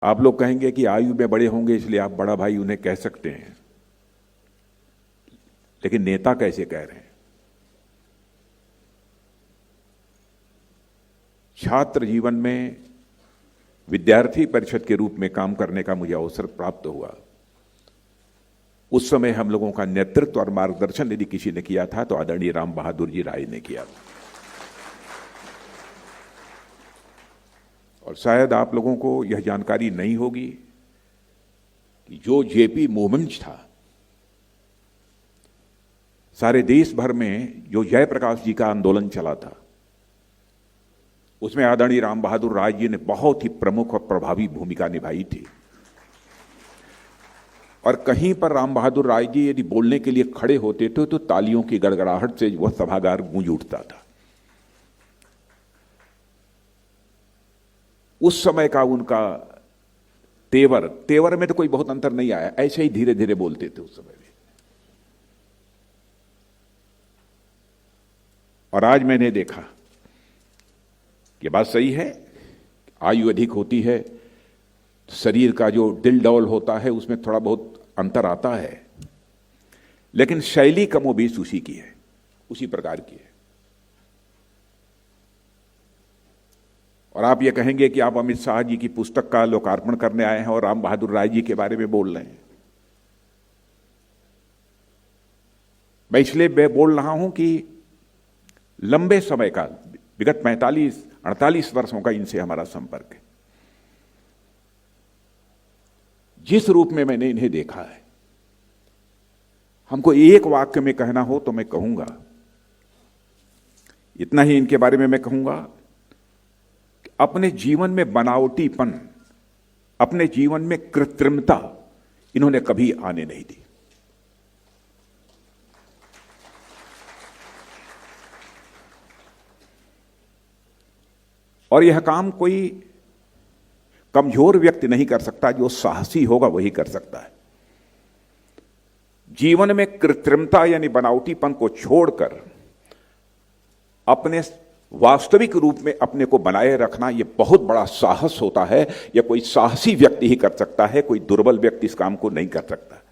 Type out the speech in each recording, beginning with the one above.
आप लोग कहेंगे कि आयु में बड़े होंगे इसलिए आप बड़ा भाई उन्हें कह सकते हैं, लेकिन नेता कैसे कह रहे हैं? छात्र जीवन में विद्यार्थी परिषद के रूप में काम करने का मुझे अवसर प्राप्त हुआ। उस समय हम लोगों का नेतृत्व और मार्गदर्शन यदि किसी ने किया था तो आदरणीय राम बहादुर जी राय ने किया था। और शायद आप लोगों को यह जानकारी नहीं होगी कि जो जेपी मूवमेंट था, सारे देश भर में जो जयप्रकाश जी का आंदोलन चला था, उसमें आदरणीय राम बहादुर राय जी ने बहुत ही प्रमुख और प्रभावी भूमिका निभाई थी। और कहीं पर राम बहादुर राय जी यदि बोलने के लिए खड़े होते थे तो तालियों की गड़गड़ाहट से वह सभागार गूंज उठता था। उस समय का उनका तेवर में तो कोई बहुत अंतर नहीं आया, ऐसे ही धीरे धीरे बोलते थे उस समय भी। और आज मैंने देखा कि बात सही है, आयु अधिक होती है, शरीर का जो दिल डौल होता है उसमें थोड़ा बहुत अंतर आता है, लेकिन शैली कमोबेश उसी की है, उसी प्रकार की है। और आप ये कहेंगे कि आप अमित शाह जी की पुस्तक का लोकार्पण करने आए हैं और राम बहादुर राय जी के बारे में बोल रहे हैं। मैं इसलिए बोल रहा हूं कि लंबे समय का, विगत 45-48 वर्षों का इनसे हमारा संपर्क है। जिस रूप में मैंने इन्हें देखा है, हमको एक वाक्य में कहना हो तो मैं कहूंगा, इतना ही इनके बारे में मैं कहूंगा, अपने जीवन में बनावटीपन, अपने जीवन में कृत्रिमता इन्होंने कभी आने नहीं दी। और यह काम कोई कमजोर व्यक्ति नहीं कर सकता, जो साहसी होगा वही कर सकता है। जीवन में कृत्रिमता यानी बनावटीपन को छोड़कर अपने वास्तविक रूप में अपने को बनाए रखना, यह बहुत बड़ा साहस होता है। यह कोई साहसी व्यक्ति ही कर सकता है, कोई दुर्बल व्यक्ति इस काम को नहीं कर सकता।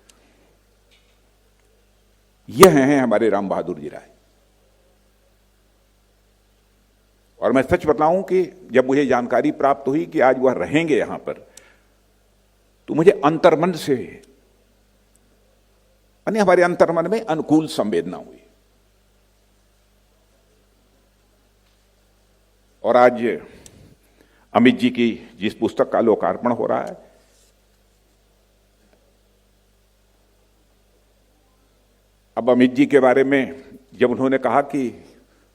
यह हैं हमारे राम बहादुर जी राय। और मैं सच बताऊं कि जब मुझे जानकारी प्राप्त हुई कि आज वह रहेंगे यहां पर, तो मुझे अंतर्मन से, यानी हमारे अंतर्मन में अनुकूल संवेदना हुई। और आज अमित जी की जिस पुस्तक का लोकार्पण हो रहा है, अब अमित जी के बारे में जब उन्होंने कहा कि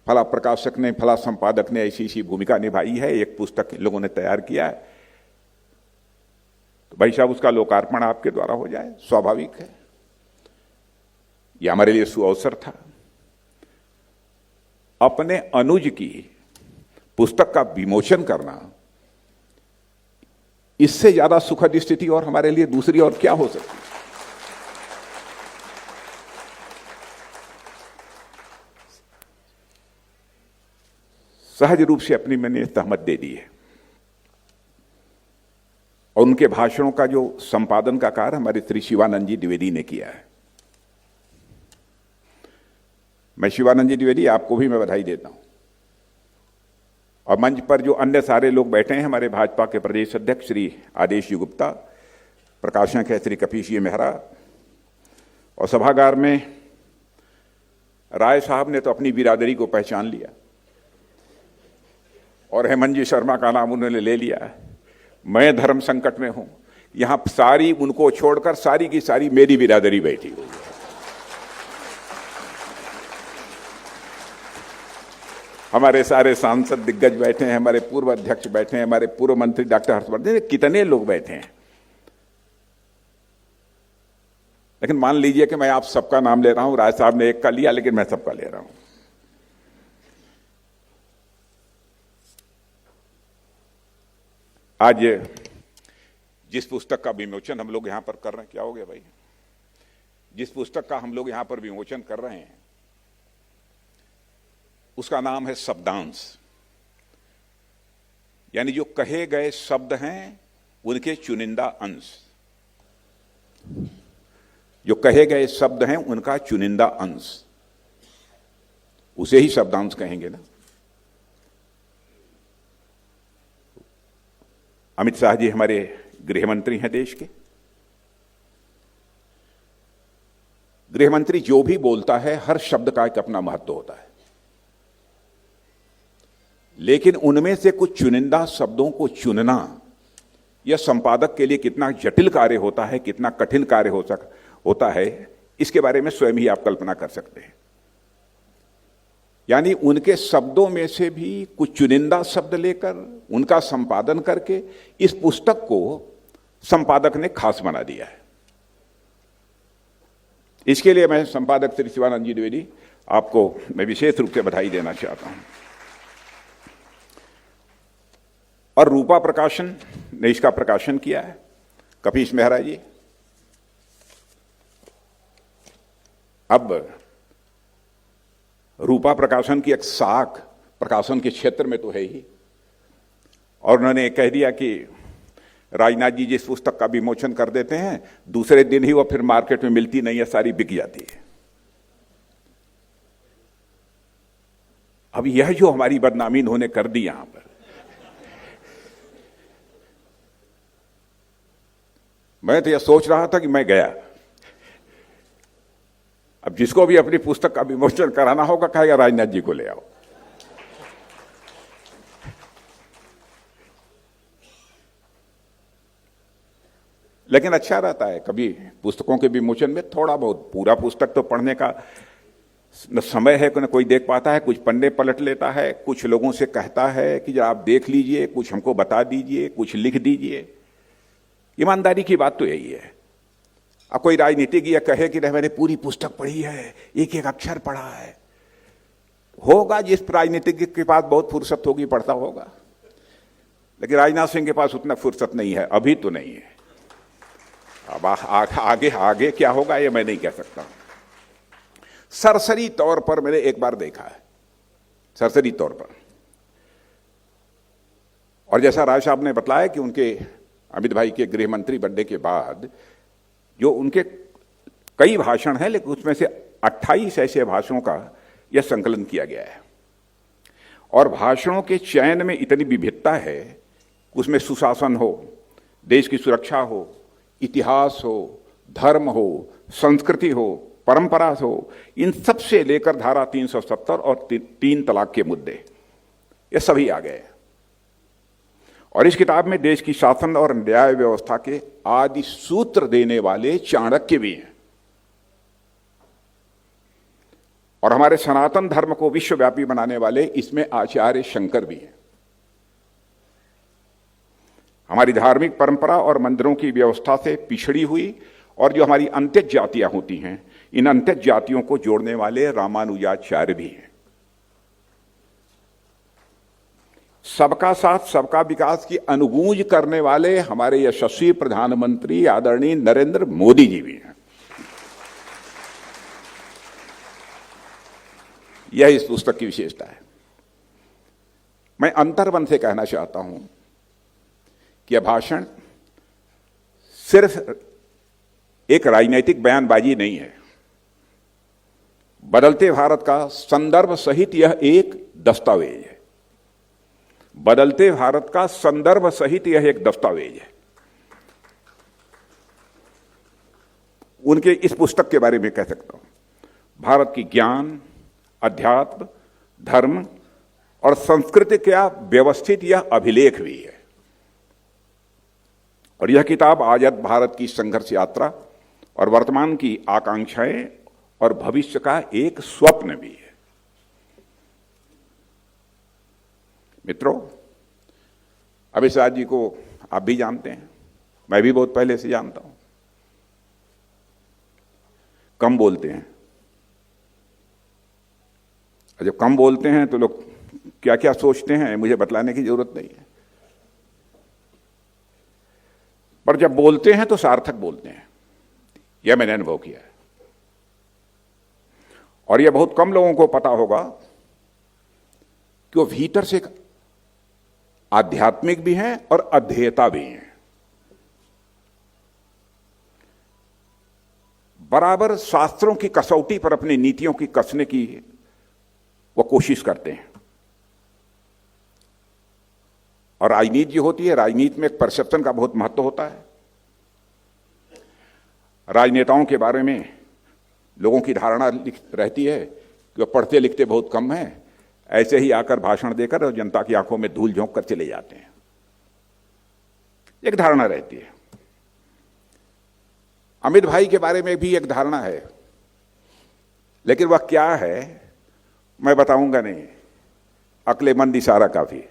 फला प्रकाशक ने, फला संपादक ने ऐसी ऐसी भूमिका निभाई है, एक पुस्तक लोगों ने तैयार किया है, तो भाई साहब उसका लोकार्पण आपके द्वारा हो जाए, स्वाभाविक है। यह हमारे लिए सुअवसर था। अपने अनुज की पुस्तक का विमोचन करना, इससे ज्यादा सुखद स्थिति और हमारे लिए दूसरी और क्या हो सकती है? सहज रूप से अपनी मैंने सहमत दे दी है। और उनके भाषणों का जो संपादन का कार्य हमारे श्री शिवानंद जी द्विवेदी ने किया है। मैं शिवानंद जी द्विवेदी, आपको भी मैं बधाई देता हूं। और मंच पर जो अन्य सारे लोग बैठे हैं, हमारे भाजपा के प्रदेश अध्यक्ष श्री आदेश जी गुप्ता, प्रकाशक है श्री कपीश जी मेहरा, और सभागार में राय साहब ने तो अपनी बिरादरी को पहचान लिया, और हेमंत जी शर्मा का नाम उन्होंने ले लिया है। मैं धर्म संकट में हूं, यहां सारी उनको छोड़कर सारी की सारी मेरी बिरादरी बैठी हुई है। हमारे सारे सांसद दिग्गज बैठे हैं, हमारे पूर्व अध्यक्ष बैठे हैं, हमारे पूर्व मंत्री डॉक्टर हर्षवर्धन, कितने लोग बैठे हैं। लेकिन मान लीजिए कि मैं आप सबका नाम ले रहा हूं, राय साहब ने एक का लिया, लेकिन मैं सबका ले रहा हूं। आज जिस पुस्तक का विमोचन हम लोग यहां पर कर रहे हैं, क्या हो गया भाई, जिस पुस्तक का हम लोग यहां पर विमोचन कर रहे हैं, उसका नाम है शब्दांश। यानी जो कहे गए शब्द हैं उनके चुनिंदा अंश, जो कहे गए शब्द हैं उनका चुनिंदा अंश, उसे ही शब्दांश कहेंगे ना। अमित शाह जी हमारे गृह मंत्री हैं देश के। गृह मंत्री जो भी बोलता है हर शब्द का एक अपना महत्व होता है, लेकिन उनमें से कुछ चुनिंदा शब्दों को चुनना यह संपादक के लिए कितना जटिल कार्य होता है, कितना कठिन कार्य होता है, इसके बारे में स्वयं ही आप कल्पना कर सकते हैं। यानी उनके शब्दों में से भी कुछ चुनिंदा शब्द लेकर उनका संपादन करके इस पुस्तक को संपादक ने खास बना दिया है। इसके लिए मैं संपादक श्री शिवानंद जी द्विवेदी आपको मैं विशेष रूप से बधाई देना चाहता हूं। और रूपा प्रकाशन ने इसका प्रकाशन किया है, कपीश मेहरा जी। अब रूपा प्रकाशन की एक शाख प्रकाशन के क्षेत्र में तो है ही, और उन्होंने कह दिया कि राजनाथ जी जिस पुस्तक का विमोचन कर देते हैं दूसरे दिन ही वो फिर मार्केट में मिलती नहीं है, सारी बिक जाती है। अब यह जो हमारी बदनामी इन्होंने कर दी यहां पर, मैं तो यह सोच रहा था कि मैं गया, अब जिसको भी अपनी पुस्तक का विमोचन कराना होगा कहेगा राजनाथ जी को ले आओ। लेकिन अच्छा रहता है कभी पुस्तकों के विमोचन में थोड़ा बहुत, पूरा पुस्तक तो पढ़ने का न समय है न कोई देख पाता है, कुछ पन्ने पलट लेता है, कुछ लोगों से कहता है कि जरा आप देख लीजिए, कुछ हमको बता दीजिए, कुछ लिख दीजिए। ईमानदारी की बात तो यही है। अब कोई राजनीतिज्ञ कहे कि मैंने पूरी पुस्तक पढ़ी है, एक एक अक्षर पढ़ा है, होगा जिस राजनीतिज्ञ के पास बहुत फुर्सत होगी पढ़ता होगा, लेकिन राजनाथ सिंह के पास उतना फुर्सत नहीं है, अभी तो नहीं है। अब आगे आगे क्या होगा ये मैं नहीं कह सकता। सरसरी तौर पर मैंने एक बार देखा है, सरसरी तौर पर। और जैसा राय साहब ने बताया कि उनके अमित भाई के गृह मंत्री बनने के बाद जो उनके कई भाषण हैं, लेकिन उसमें से 28 ऐसे भाषणों का यह संकलन किया गया है। और भाषणों के चयन में इतनी विविधता है, उसमें सुशासन हो, देश की सुरक्षा हो, इतिहास हो, धर्म हो, संस्कृति हो, परंपरा हो, इन सब से लेकर धारा 370 और 3 तलाक के मुद्दे, ये सभी आ गए। और इस किताब में देश की शासन और न्याय व्यवस्था के आदि सूत्र देने वाले चाणक्य भी हैं, और हमारे सनातन धर्म को विश्वव्यापी बनाने वाले इसमें आचार्य शंकर भी हैं। हमारी धार्मिक परंपरा और मंदिरों की व्यवस्था से पिछड़ी हुई और जो हमारी अंत्यज जातियां होती हैं, इन अंत्यज जातियों को जोड़ने वाले रामानुजाचार्य भी हैं। सबका साथ सबका विकास की अनुगूंज करने वाले हमारे यशस्वी प्रधानमंत्री आदरणीय नरेंद्र मोदी जी भी हैं। यह इस पुस्तक की विशेषता है। मैं अंतर्मन से कहना चाहता हूं कि यह भाषण सिर्फ एक राजनीतिक बयानबाजी नहीं है, बदलते भारत का संदर्भ सहित यह एक दस्तावेज है। बदलते भारत का संदर्भ सहित यह एक दस्तावेज है। उनके इस पुस्तक के बारे में कह सकता हूं, भारत की ज्ञान, अध्यात्म, धर्म और संस्कृति का व्यवस्थित यह अभिलेख भी है। और यह किताब आजाद भारत की संघर्ष यात्रा और वर्तमान की आकांक्षाएं और भविष्य का एक स्वप्न भी है। मित्रों, अमित शाह जी को आप भी जानते हैं, मैं भी बहुत पहले से जानता हूं। कम बोलते हैं, और जब कम बोलते हैं तो लोग क्या क्या सोचते हैं मुझे बतलाने की जरूरत नहीं है, पर जब बोलते हैं तो सार्थक बोलते हैं, यह मैंने अनुभव किया है। और यह बहुत कम लोगों को पता होगा कि वो भीतर से आध्यात्मिक भी हैं और अध्येता भी हैं। बराबर शास्त्रों की कसौटी पर अपनी नीतियों की कसने की वो कोशिश करते हैं। और राजनीति जो होती है, राजनीति में एक परसेप्शन का बहुत महत्व होता है। राजनेताओं के बारे में लोगों की धारणा रहती है कि वो पढ़ते लिखते बहुत कम हैं, ऐसे ही आकर भाषण देकर और जनता की आंखों में धूल झोंक कर चले जाते हैं, एक धारणा रहती है। अमित भाई के बारे में भी एक धारणा है, लेकिन वह क्या है मैं बताऊंगा नहीं, अक्लेमंद इशारा काफी,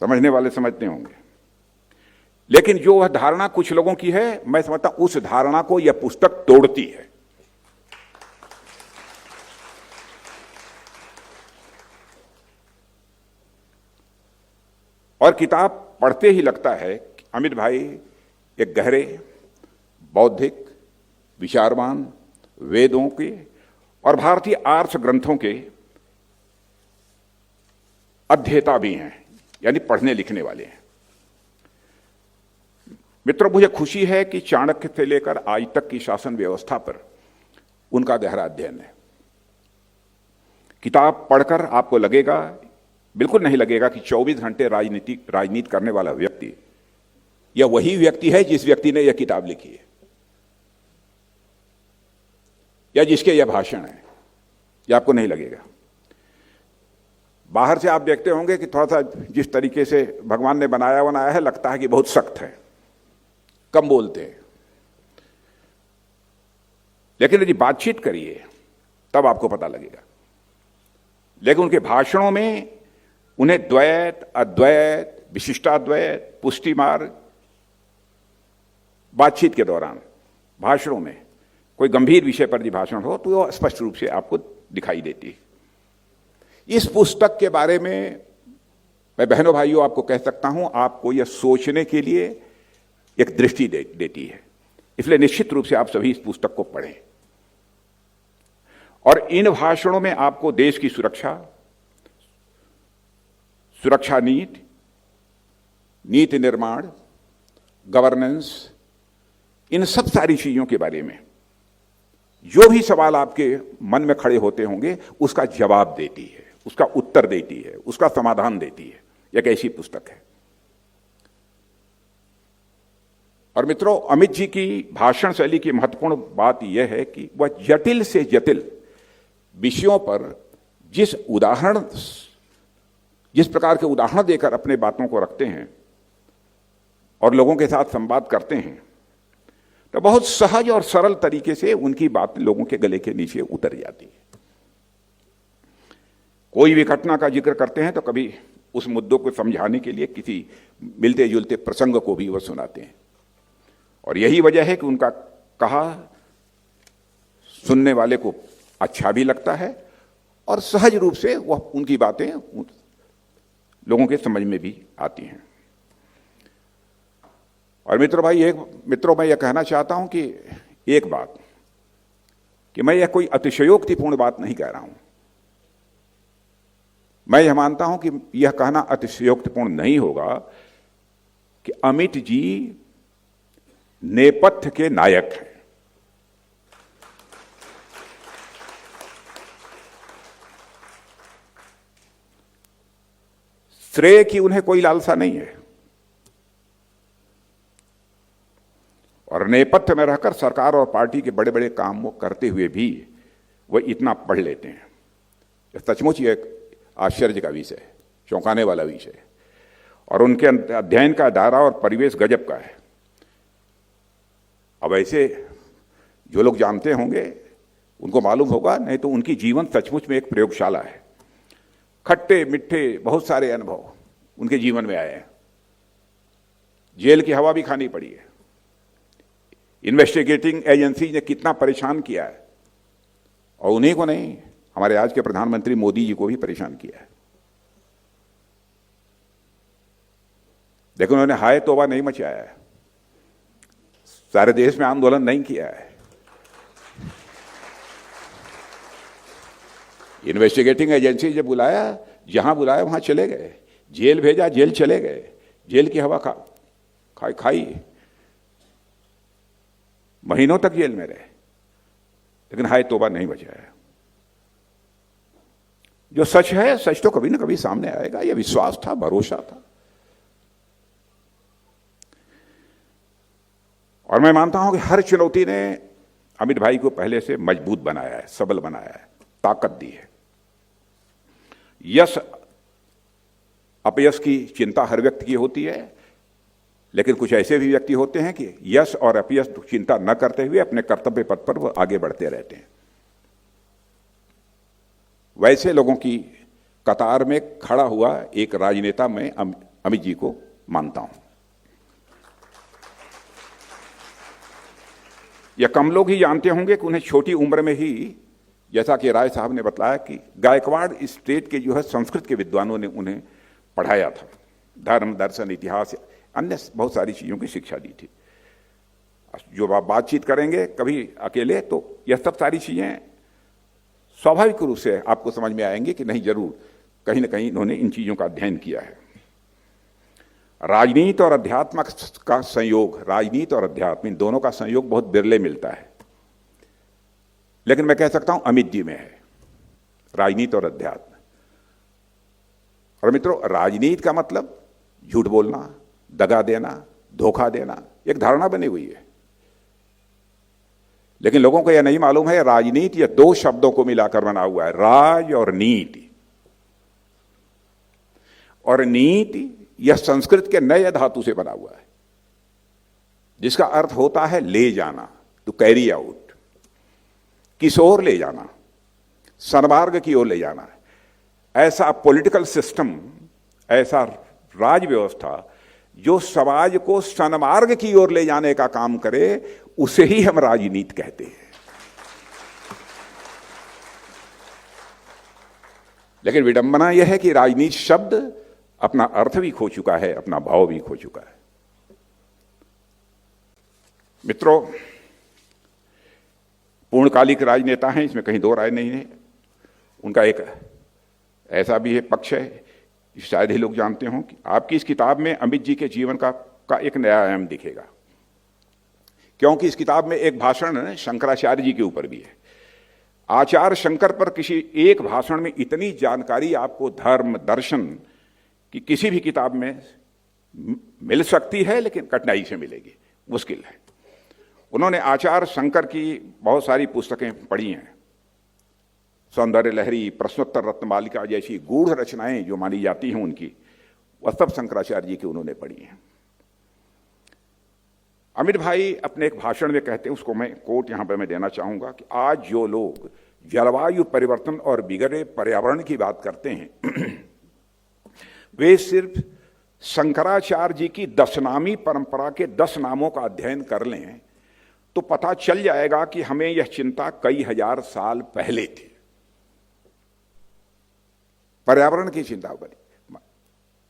समझने वाले समझते होंगे। लेकिन जो वह धारणा कुछ लोगों की है, मैं समझता हूं उस धारणा को यह पुस्तक तोड़ती है। और किताब पढ़ते ही लगता है कि अमित भाई एक गहरे बौद्धिक, विचारवान, वेदों के और भारतीय आर्ष ग्रंथों के अध्येता भी हैं, यानी पढ़ने लिखने वाले हैं। मित्रों, मुझे खुशी है कि चाणक्य से लेकर आज तक की शासन व्यवस्था पर उनका गहरा अध्ययन है। किताब पढ़कर आपको लगेगा, बिल्कुल नहीं लगेगा कि 24 घंटे राजनीति करने वाला व्यक्ति यह वही व्यक्ति है जिस व्यक्ति ने यह किताब लिखी है या जिसके यह भाषण है, यह आपको नहीं लगेगा। बाहर से आप देखते होंगे कि थोड़ा सा जिस तरीके से भगवान ने बनाया है, लगता है कि बहुत सख्त है, कम बोलते हैं। लेकिन यदि बातचीत करिए तब आपको पता लगेगा। लेकिन उनके भाषणों में उन्हें द्वैत, अद्वैत, विशिष्टाद्वैत, पुष्टि मार्ग, बातचीत के दौरान भाषणों में कोई गंभीर विषय पर यदि भाषण हो तो वो स्पष्ट रूप से आपको दिखाई देती है। इस पुस्तक के बारे में मैं बहनों भाइयों आपको कह सकता हूं, आपको यह सोचने के लिए एक दृष्टि देती है। इसलिए निश्चित रूप से आप सभी इस पुस्तक को पढ़ें। और इन भाषणों में आपको देश की सुरक्षा नीति, नीति निर्माण, गवर्नेंस, इन सब सारी चीजों के बारे में जो भी सवाल आपके मन में खड़े होते होंगे उसका जवाब देती है, उसका उत्तर देती है, उसका समाधान देती है। एक ऐसी पुस्तक है। और मित्रों, अमित जी की भाषण शैली की महत्वपूर्ण बात यह है कि वह जटिल से जटिल विषयों पर जिस प्रकार के उदाहरण देकर अपने बातों को रखते हैं और लोगों के साथ संवाद करते हैं, तो बहुत सहज और सरल तरीके से उनकी बात लोगों के गले के नीचे उतर जाती है। कोई भी घटना का जिक्र करते हैं तो कभी उस मुद्दों को समझाने के लिए किसी मिलते जुलते प्रसंग को भी वह सुनाते हैं। और यही वजह है कि उनका कहा सुनने वाले को अच्छा भी लगता है और सहज रूप से वह उनकी बातें लोगों के समझ में भी आती हैं। और मित्रों मैं यह कहना चाहता हूं कि एक बात, कि मैं यह कोई अतिशयोक्तिपूर्ण बात नहीं कह रहा हूं। मैं यह मानता हूं कि यह कहना अतिशयोक्तिपूर्ण नहीं होगा कि अमित जी नेपथ्य के नायक हैं। श्रेय की उन्हें कोई लालसा नहीं है और नेपथ्य में रहकर सरकार और पार्टी के बड़े बड़े काम वो करते हुए भी वह इतना पढ़ लेते हैं। यह सचमुच एक आश्चर्य का विषय है, चौंकाने वाला विषय है। और उनके अध्ययन का दायरा और परिवेश गजब का है। अब ऐसे जो लोग जानते होंगे उनको मालूम होगा, नहीं तो उनकी जीवन सचमुच में एक प्रयोगशाला है। खट्टे मिठ्ठे बहुत सारे अनुभव उनके जीवन में आए हैं। जेल की हवा भी खानी पड़ी है। इन्वेस्टिगेटिंग एजेंसी ने कितना परेशान किया है, और उन्हीं को नहीं, हमारे आज के प्रधानमंत्री मोदी जी को भी परेशान किया है। लेकिन उन्होंने हाय तौबा नहीं मचाया है, सारे देश में आंदोलन नहीं किया है। इन्वेस्टिगेटिंग एजेंसी जब बुलाया, जहां बुलाया वहां चले गए। जेल भेजा, जेल चले गए। जेल की हवा खाई। महीनों तक जेल में रहे, लेकिन हाय तौबा नहीं बचा है। जो सच है, सच तो कभी ना कभी सामने आएगा। यह विश्वास था, भरोसा था। और मैं मानता हूं कि हर चुनौती ने अमित भाई को पहले से मजबूत बनाया है, सबल बनाया है, ताकत दी है। यश अपयश की चिंता हर व्यक्ति की होती है, लेकिन कुछ ऐसे भी व्यक्ति होते हैं कि यश और अपयश चिंता न करते हुए अपने कर्तव्य पथ पर वो आगे बढ़ते रहते हैं। वैसे लोगों की कतार में खड़ा हुआ एक राजनेता मैं अमित जी को मानता हूं। यह कम लोग ही जानते होंगे कि उन्हें छोटी उम्र में ही, जैसा कि राय साहब ने बताया, कि गायकवाड़ स्टेट के जो है संस्कृत के विद्वानों ने उन्हें पढ़ाया था। धर्म, दर्शन, इतिहास, अन्य बहुत सारी चीजों की शिक्षा दी थी। जो आप बातचीत करेंगे कभी अकेले, तो यह सब सारी चीजें स्वाभाविक रूप से आपको समझ में आएंगे कि नहीं, जरूर कहीं ना कहीं इन्होंने इन चीजों का अध्ययन किया है। राजनीति और अध्यात्म का संयोग, राजनीति और अध्यात्म, इन दोनों का संयोग बहुत बिरले मिलता है, लेकिन मैं कह सकता हूं अमित जी में है राजनीति और अध्यात्म। और मित्रों, राजनीति का मतलब झूठ बोलना, दगा देना, धोखा देना, एक धारणा बनी हुई है। लेकिन लोगों को यह नहीं मालूम है, राजनीति यह दो शब्दों को मिलाकर बना हुआ है, राज और नीति। और नीति यह संस्कृत के नए धातु से बना हुआ है, जिसका अर्थ होता है ले जाना, टू कैरी आउट, किस ओर ले जाना, सन्मार्ग की ओर ले जाना। ऐसा पॉलिटिकल सिस्टम, ऐसा राज व्यवस्था जो समाज को सन्मार्ग की ओर ले जाने का काम करे, उसे ही हम राजनीति कहते हैं। लेकिन विडंबना यह है कि राजनीति शब्द अपना अर्थ भी खो चुका है, अपना भाव भी खो चुका है। मित्रों, पूर्णकालिक राजनेता हैं, इसमें कहीं दो राय नहीं है। उनका एक ऐसा भी है पक्ष है, शायद ही लोग जानते हों, कि आपकी इस किताब में अमित जी के जीवन का एक नया आयाम दिखेगा, क्योंकि इस किताब में एक भाषण शंकराचार्य जी के ऊपर भी है। आचार्य शंकर पर किसी एक भाषण में इतनी जानकारी आपको धर्म, दर्शन की किसी भी किताब में मिल सकती है, लेकिन कठिनाई से मिलेगी, मुश्किल है। उन्होंने आचार्य शंकर की बहुत सारी पुस्तकें पढ़ी हैं, सौंदर्य लहरी, प्रश्नोत्तर रत्नमालिका जैसी गूढ़ रचनाएं जो मानी जाती हैं उनकी, वह सब शंकराचार्य जी की उन्होंने पढ़ी हैं। अमित भाई अपने एक भाषण में कहते हैं, उसको मैं कोट यहां पर मैं देना चाहूंगा, कि आज जो लोग जलवायु परिवर्तन और बिगड़े पर्यावरण की बात करते हैं, वे सिर्फ शंकराचार्य जी की 10 नामी परंपरा के 10 नामों का अध्ययन कर लें तो पता चल जाएगा कि हमें यह चिंता कई हजार साल पहले थी। पर्यावरण की चिंता बनी,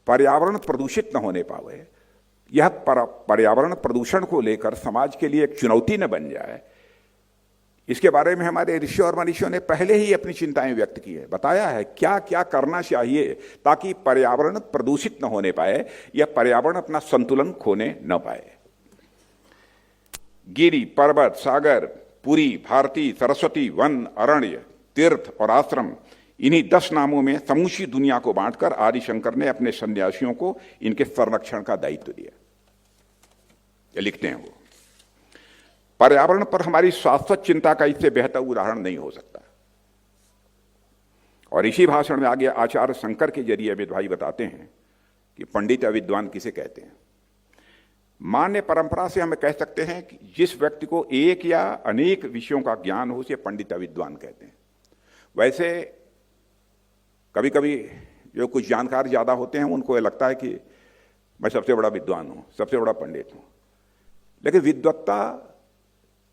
पर्यावरण प्रदूषित न होने पावे, यह पर्यावरण प्रदूषण को लेकर समाज के लिए एक चुनौती न बन जाए, इसके बारे में हमारे ऋषि और मनीषियों ने पहले ही अपनी चिंताएं व्यक्त की है, बताया है क्या क्या करना चाहिए ताकि पर्यावरण प्रदूषित न होने पाए या पर्यावरण अपना संतुलन खोने न पाए। गिरी, पर्वत, सागर, पुरी, भारती, सरस्वती, वन, अरण्य, तीर्थ और आश्रम, इन्हीं 10 नामों में समूची दुनिया को बांटकर आदि शंकर ने अपने सन्यासियों को इनके संरक्षण का दायित्व दिया। ये लिखते हैं वो। पर्यावरण पर हमारी शाश्वत चिंता का इससे बेहतर उदाहरण नहीं हो सकता। और इसी भाषण में आगे आचार्य शंकर के जरिए अमित भाई बताते हैं कि पंडित या विद्वान किसे कहते हैं। मान्य परंपरा से हम कह सकते हैं कि जिस व्यक्ति को एक या अनेक विषयों का ज्ञान हो उसे पंडित या विद्वान कहते हैं। वैसे कभी कभी जो कुछ जानकार ज्यादा होते हैं उनको लगता है कि मैं सबसे बड़ा विद्वान हूं, सबसे बड़ा पंडित हूं, लेकिन विद्वत्ता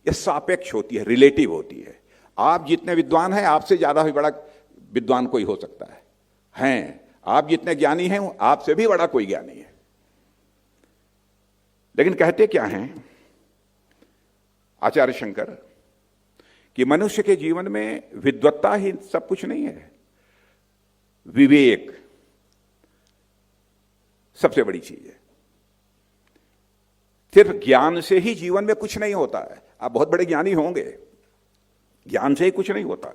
यह सापेक्ष होती है, रिलेटिव होती है। आप जितने विद्वान हैं आपसे ज्यादा भी बड़ा विद्वान कोई हो सकता है। आप जितने ज्ञानी हैं आपसे भी बड़ा कोई ज्ञानी है। लेकिन कहते क्या हैं आचार्य शंकर कि मनुष्य के जीवन में विद्वत्ता ही सब कुछ नहीं है, विवेक सबसे बड़ी चीज है। सिर्फ ज्ञान से ही जीवन में कुछ नहीं होता है। आप बहुत बड़े ज्ञानी होंगे, ज्ञान से ही कुछ नहीं होता।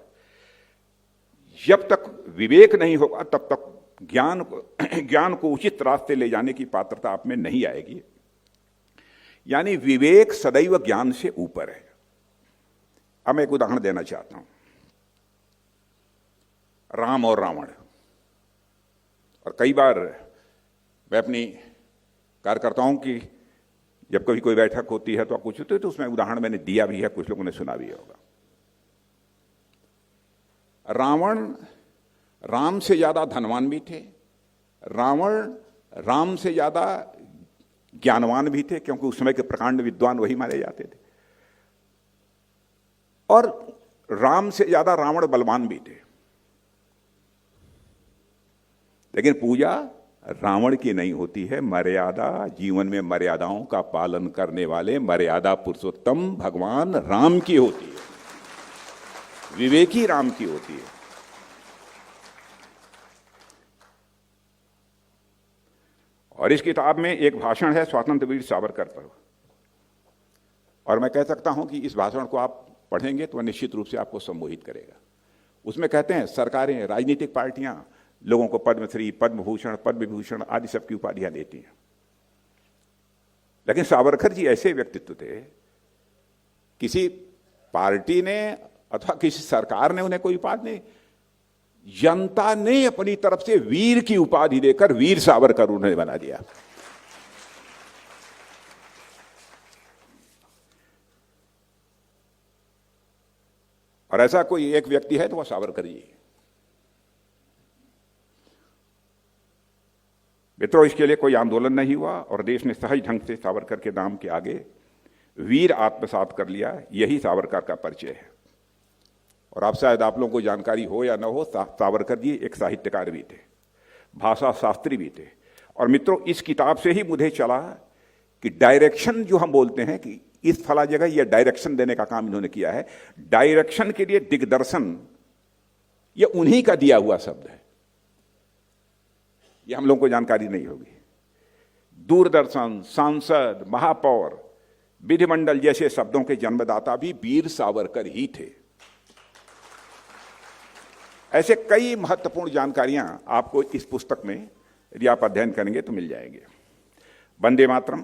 जब तक विवेक नहीं होगा तब तक ज्ञान को उचित रास्ते ले जाने की पात्रता आप में नहीं आएगी। यानी विवेक सदैव ज्ञान से ऊपर है। अब मैं एक उदाहरण देना चाहता हूं, राम और रावण। और कई बार मैं अपनी कार्यकर्ताओं की जब कभी कोई बैठक होती है तो कुछ होते है तो उसमें उदाहरण मैंने दिया भी है, कुछ लोगों ने सुना भी होगा। रावण राम से ज्यादा धनवान भी थे, रावण राम से ज्यादा ज्ञानवान भी थे, क्योंकि उस समय के प्रकांड विद्वान वही माने जाते थे, और राम से ज्यादा रावण बलवान भी थे। लेकिन पूजा रावण की नहीं होती है, मर्यादा, जीवन में मर्यादाओं का पालन करने वाले मर्यादा पुरुषोत्तम भगवान राम की होती है, विवेकी राम की होती है। और इस किताब में एक भाषण है स्वतंत्र वीर सावरकर पर, और मैं कह सकता हूं कि इस भाषण को आप पढ़ेंगे तो निश्चित रूप से आपको सम्मोहित करेगा। उसमें कहते हैं सरकारें, राजनीतिक पार्टियां लोगों को पद्मश्री, पद्म भूषण, पद्म विभूषण आदि सबकी उपाधियां देती हैं, लेकिन सावरकर जी ऐसे व्यक्तित्व थे, किसी पार्टी ने अथवा किसी सरकार ने उन्हें कोई उपाधि नहीं, जनता ने अपनी तरफ से वीर की उपाधि देकर वीर सावरकर उन्हें बना दिया। और ऐसा कोई एक व्यक्ति है तो वह सावरकर जी है। मित्रों, इसके लिए कोई आंदोलन नहीं हुआ और देश ने सहज ढंग से सावरकर के नाम के आगे वीर आत्मसात कर लिया। यही सावरकर का परिचय है। और आप शायद आप लोगों को जानकारी हो या न हो, सावरकर जी एक साहित्यकार भी थे, भाषा शास्त्री भी थे। और मित्रों, इस किताब से ही मुझे चला कि डायरेक्शन जो हम बोलते हैं कि इस फला जगह यह डायरेक्शन देने का काम इन्होंने किया है, डायरेक्शन के लिए दिग्दर्शन यह उन्हीं का दिया हुआ शब्द है, यह हम लोगों को जानकारी नहीं होगी। दूरदर्शन, सांसद, महापौर, विधिमंडल जैसे शब्दों के जन्मदाता भी वीर सावरकर ही थे। ऐसे कई महत्वपूर्ण जानकारियां आपको इस पुस्तक में यदि आप अध्ययन करेंगे तो मिल जाएंगे। वंदे मातरम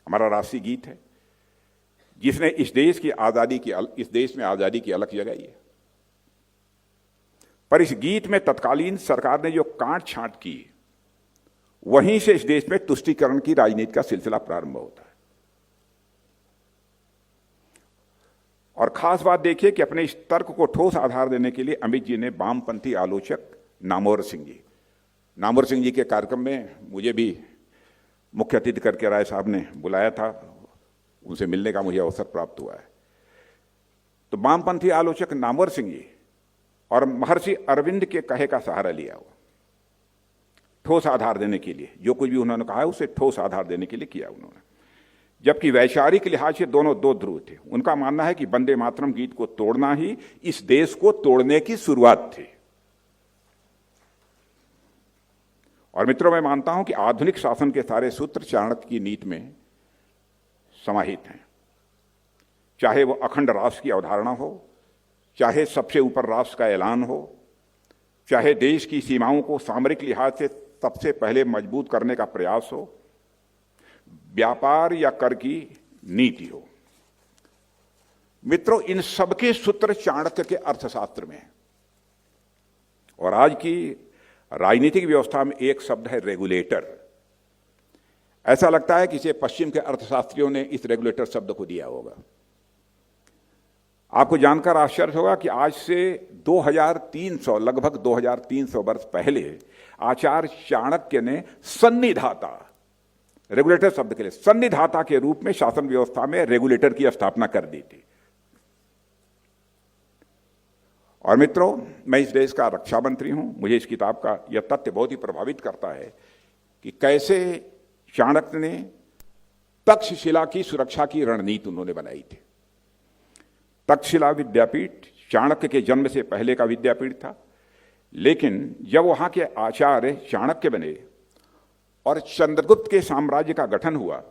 हमारा राष्ट्रीय गीत है, जिसने इस देश में आजादी की अलख जगाई है। पर इस गीत में तत्कालीन सरकार ने जो काट छांट की, वहीं से इस देश में तुष्टीकरण की राजनीति का सिलसिला प्रारंभ होता है। और खास बात देखिए कि अपने इस तर्क को ठोस आधार देने के लिए अमित जी ने वामपंथी आलोचक नामवर सिंह जी के कार्यक्रम में मुझे भी मुख्य अतिथि करके राय साहब ने बुलाया था, उनसे मिलने का मुझे अवसर प्राप्त हुआ है। तो वामपंथी आलोचक नामवर सिंह जी और महर्षि अरविंद के कहे का सहारा लिया हुआ, ठोस आधार देने के लिए जो कुछ भी उन्होंने कहा है उसे ठोस आधार देने के लिए किया उन्होंने। जबकि वैचारिक लिहाज से दोनों दो ध्रुव थे। उनका मानना है कि वंदे मातरम गीत को तोड़ना ही इस देश को तोड़ने की शुरुआत थी। और मित्रों, मैं मानता हूं कि आधुनिक शासन के सारे सूत्र चाणक्य की नीति में समाहित हैं। चाहे वो अखंड राष्ट्र की अवधारणा हो, चाहे सबसे ऊपर राष्ट्र का ऐलान हो, चाहे देश की सीमाओं को सामरिक लिहाज से सबसे पहले मजबूत करने का प्रयास हो, व्यापार या कर की नीति हो। मित्रों, इन सबके सूत्र चाणक्य के अर्थशास्त्र में है। और आज की राजनीतिक व्यवस्था में एक शब्द है रेगुलेटर। ऐसा लगता है कि इसे पश्चिम के अर्थशास्त्रियों ने इस रेगुलेटर शब्द को दिया होगा। आपको जानकर आश्चर्य होगा कि आज से 2300 लगभग 2300 वर्ष पहले आचार्य चाणक्य ने सन्निधाता, रेगुलेटर शब्द के लिए सन्निधाता के रूप में शासन व्यवस्था में रेगुलेटर की स्थापना कर दी थी। और मित्रों, मैं इस देश का रक्षा मंत्री हूं। मुझे इस किताब का यह तथ्य बहुत ही प्रभावित करता है कि कैसे चाणक्य ने तक्षशिला की सुरक्षा की रणनीति उन्होंने बनाई थी। तक्षशिला विद्यापीठ चाणक्य के जन्म से पहले का विद्यापीठ था, लेकिन जब वहां के आचार्य चाणक्य बने और चंद्रगुप्त के साम्राज्य का गठन हुआ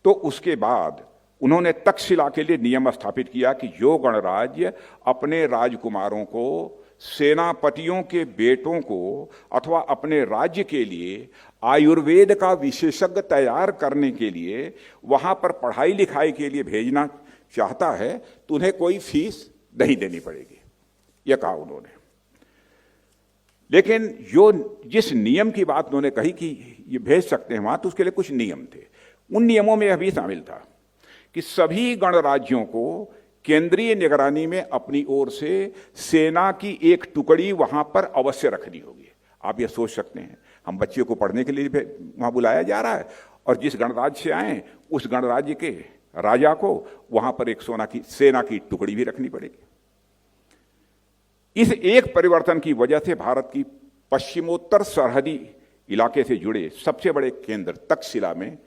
तो उसके बाद उन्होंने तक्षशिला के लिए नियम स्थापित किया कि जो गणराज्य अपने राजकुमारों को, सेनापतियों के बेटों को अथवा अपने राज्य के लिए आयुर्वेद का विशेषज्ञ तैयार करने के लिए वहां पर पढ़ाई लिखाई के लिए भेजना चाहता है तो उन्हें कोई फीस नहीं देनी पड़ेगी, यह कहा उन्होंने। लेकिन जिस नियम की बात उन्होंने कही कि ये भेज सकते हैं वहां, तो उसके लिए कुछ नियम थे। उन नियमों में यह भी शामिल था कि सभी गणराज्यों को केंद्रीय निगरानी में अपनी ओर से सेना की एक टुकड़ी वहां पर अवश्य रखनी होगी। आप यह सोच सकते हैं, हम बच्चे को पढ़ने के लिए वहां बुलाया जा रहा है और जिस गणराज्य से आए उस गणराज्य के राजा को वहां पर एक सेना की टुकड़ी भी रखनी पड़ेगी। इस एक परिवर्तन की वजह से भारत की पश्चिमोत्तर सरहदी इलाके से जुड़े सबसे बड़े केंद्र तक्षशिला में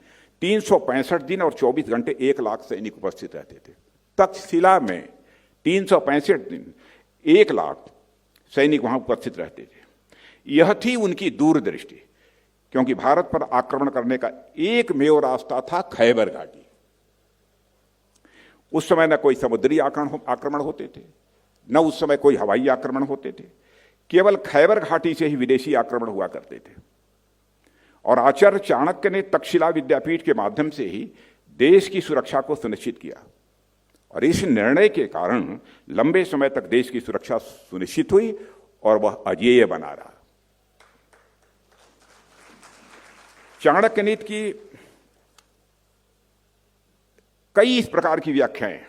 365 दिन और 24 घंटे 1 लाख सैनिक उपस्थित रहते थे। तक्षशिला में 365 दिन 1 लाख सैनिक वहां उपस्थित रहते थे। यह थी उनकी दूरदृष्टि, क्योंकि भारत पर आक्रमण करने का एकमेव रास्ता था खैबर घाटी। उस समय न कोई समुद्री आक्रमण होते थे, न उस समय कोई हवाई आक्रमण होते थे, केवल खैबर घाटी से ही विदेशी आक्रमण हुआ करते थे। और आचार्य चाणक्य ने तक्षशिला विद्यापीठ के माध्यम से ही देश की सुरक्षा को सुनिश्चित किया और इस निर्णय के कारण लंबे समय तक देश की सुरक्षा सुनिश्चित हुई और वह अजेय बना रहा। चाणक्य नीति की कई इस प्रकार की व्याख्याएं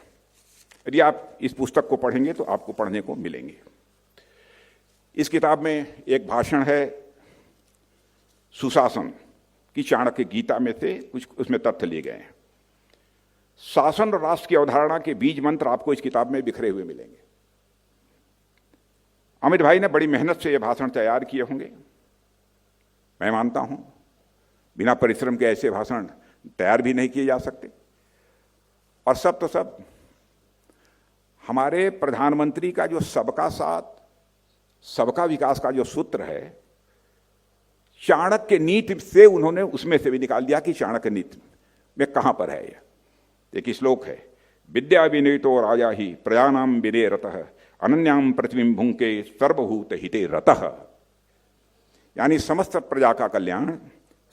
यदि आप इस पुस्तक को पढ़ेंगे तो आपको पढ़ने को मिलेंगे। इस किताब में एक भाषण है सुशासन की, चाणक्य गीता में से कुछ उसमें तथ्य लिए गए हैं। शासन और राष्ट्र की अवधारणा के बीज मंत्र आपको इस किताब में बिखरे हुए मिलेंगे। अमित भाई ने बड़ी मेहनत से यह भाषण तैयार किए होंगे, मैं मानता हूं। बिना परिश्रम के ऐसे भाषण तैयार भी नहीं किए जा सकते। और सब तो सब हमारे प्रधानमंत्री का जो सबका साथ सबका विकास का जो सूत्र है, चाणक्य नीति से उन्होंने उसमें से भी निकाल दिया कि चाणक्य नीति में कहां पर है। यह एक श्लोक है, विद्या विनीतो राजा ही प्रजानाम विदे रतः अनन्याम पृथ्वीं भुंके सर्वभूत हिते रतः। यानी समस्त प्रजा का कल्याण,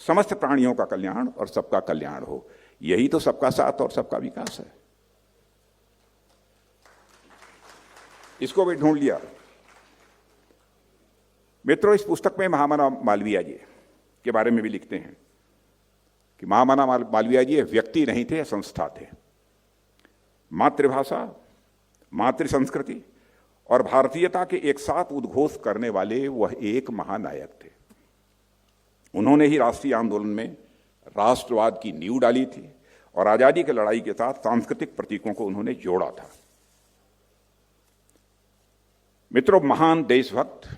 समस्त प्राणियों का कल्याण और सबका कल्याण हो, यही तो सबका साथ और सबका विकास है। इसको भी ढूंढ लिया। मित्रों, इस पुस्तक में महामना मालवीय जी के बारे में भी लिखते हैं कि महामना मालवीय जी व्यक्ति नहीं थे, संस्था थे। मातृभाषा, मातृ संस्कृति और भारतीयता के एक साथ उद्घोष करने वाले वह एक महानायक थे। उन्होंने ही राष्ट्रीय आंदोलन में राष्ट्रवाद की नींव डाली थी और आजादी की लड़ाई के साथ सांस्कृतिक प्रतीकों को उन्होंने जोड़ा था। मित्रों, महान देशभक्त,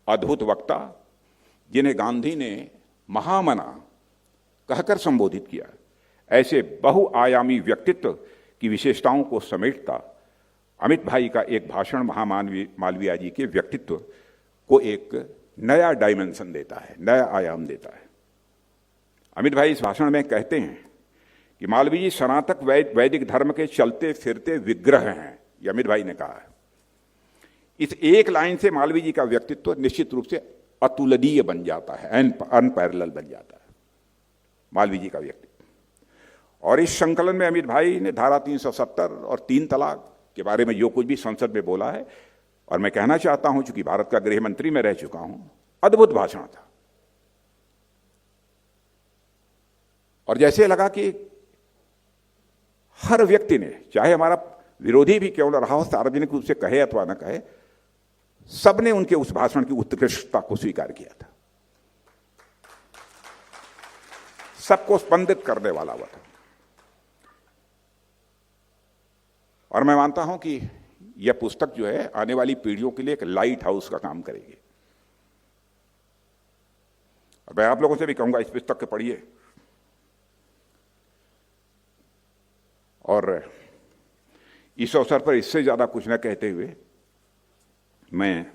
अद्भुत वक्ता, जिन्हें गांधी ने महामना कहकर संबोधित किया, ऐसे बहुआयामी व्यक्तित्व की विशेषताओं को समेटता अमित भाई का एक भाषण मालवीय जी के व्यक्तित्व को एक नया डायमेंशन देता है, नया आयाम देता है। अमित भाई इस भाषण में कहते हैं कि मालवीय जी सनातन वैदिक धर्म के चलते फिरते विग्रह हैं, ये अमित भाई ने कहा है। इस एक लाइन से मालवीय जी का व्यक्तित्व निश्चित रूप से अतुलनीय बन जाता है, अनपैरेलल बन जाता है मालवीय जी का व्यक्तित्व। और इस संकलन में अमित भाई ने धारा 370 और 3 तलाक के बारे में जो कुछ भी संसद में बोला है, और मैं कहना चाहता हूं, चूंकि भारत का गृह मंत्री मैं रह चुका हूं, अद्भुत भाषण था। और जैसे लगा कि हर व्यक्ति ने, चाहे हमारा विरोधी भी क्यों न रहा हो, सार्वजनिक रूप से कहे अथवा न कहे, सबने उनके उस भाषण की उत्कृष्टता को स्वीकार किया था। सबको स्पंदित करने वाला हुआ था। और मैं मानता हूं कि यह पुस्तक जो है आने वाली पीढ़ियों के लिए एक लाइट हाउस का काम करेगी। और मैं आप लोगों से भी कहूंगा, इस पुस्तक को पढ़िए। और इस अवसर पर इससे ज्यादा कुछ न कहते हुए मैं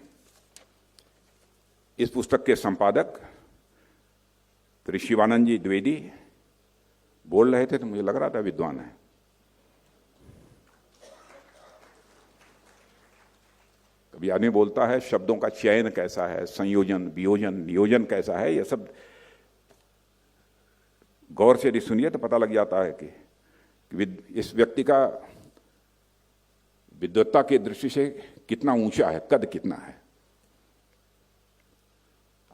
इस पुस्तक के संपादक श्री शिवानंद जी द्विवेदी, बोल रहे थे तो मुझे लग रहा था विद्वान है। कभी आदमी बोलता है शब्दों का चयन कैसा है, संयोजन, वियोजन, नियोजन कैसा है, यह सब गौर से यदि सुनिए तो पता लग जाता है कि इस व्यक्ति का विद्वत्ता की दृष्टि से कितना ऊंचा है, कद कितना है।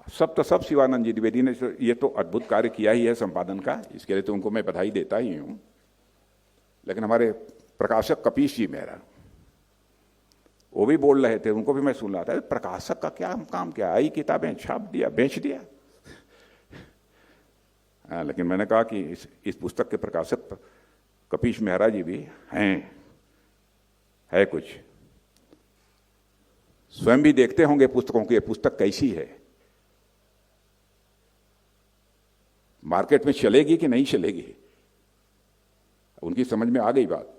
सब शिवानंद जी द्विवेदी ने ये तो अद्भुत कार्य किया ही है संपादन का, इसके लिए तो उनको मैं बधाई देता ही हूं। लेकिन हमारे प्रकाशक कपीश जी मेहरा, वो भी बोल रहे थे, उनको भी मैं सुन रहा था, प्रकाशक का क्या काम, क्या आई किताबें छाप दिया, बेच दिया। लेकिन मैंने कहा कि इस पुस्तक के प्रकाशक कपीश मेहरा जी भी हैं, है कुछ, स्वयं भी देखते होंगे पुस्तकों की, पुस्तक कैसी है, मार्केट में चलेगी कि नहीं चलेगी। उनकी समझ में आ गई बात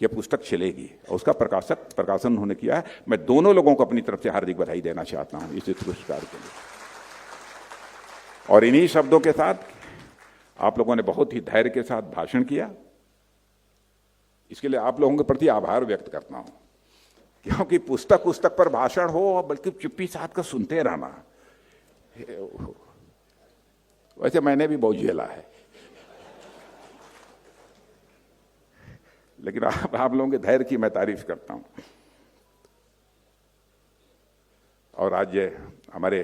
कि पुस्तक चलेगी, और उसका प्रकाशन उन्होंने किया है। मैं दोनों लोगों को अपनी तरफ से हार्दिक बधाई देना चाहता हूं इस पुरस्कार के लिए। और इन्हीं शब्दों के साथ आप लोगों ने बहुत ही धैर्य के साथ भाषण किया, इसके लिए आप लोगों के प्रति आभार व्यक्त करता हूं। क्योंकि पुस्तक पर भाषण हो, बल्कि चुप्पी साथ का सुनते रहना, वैसे मैंने भी बहुत झेला है, लेकिन आप लोगों के धैर्य की मैं तारीफ करता हूं। और आज हमारे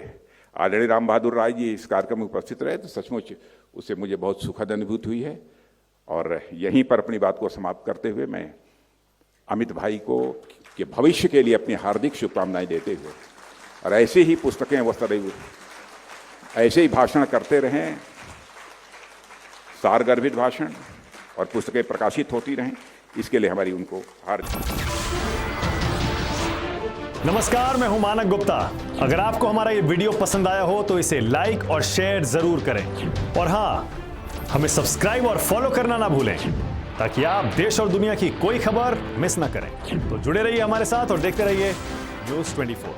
आदरणीय राम बहादुर राय जी इस कार्यक्रम में उपस्थित रहे, तो सचमुच उससे मुझे बहुत सुखद अनुभूति हुई है। और यहीं पर अपनी बात को समाप्त करते हुए मैं अमित भाई को के भविष्य के लिए अपनी हार्दिक शुभकामनाएं देते हुए, और ऐसे ही पुस्तकें वो सदैव ऐसे ही भाषण करते रहें, सारगर्भित भाषण, और पुस्तकें प्रकाशित होती रहें, इसके लिए हमारी उनको हार्दिक। नमस्कार, मैं हूं मानक गुप्ता। अगर आपको हमारा ये वीडियो पसंद आया हो तो इसे लाइक और शेयर जरूर करें, और हां, हमें सब्सक्राइब और फॉलो करना ना भूलें, ताकि आप देश और दुनिया की कोई खबर मिस ना करें। तो जुड़े रहिए हमारे साथ और देखते रहिए न्यूज़ 24।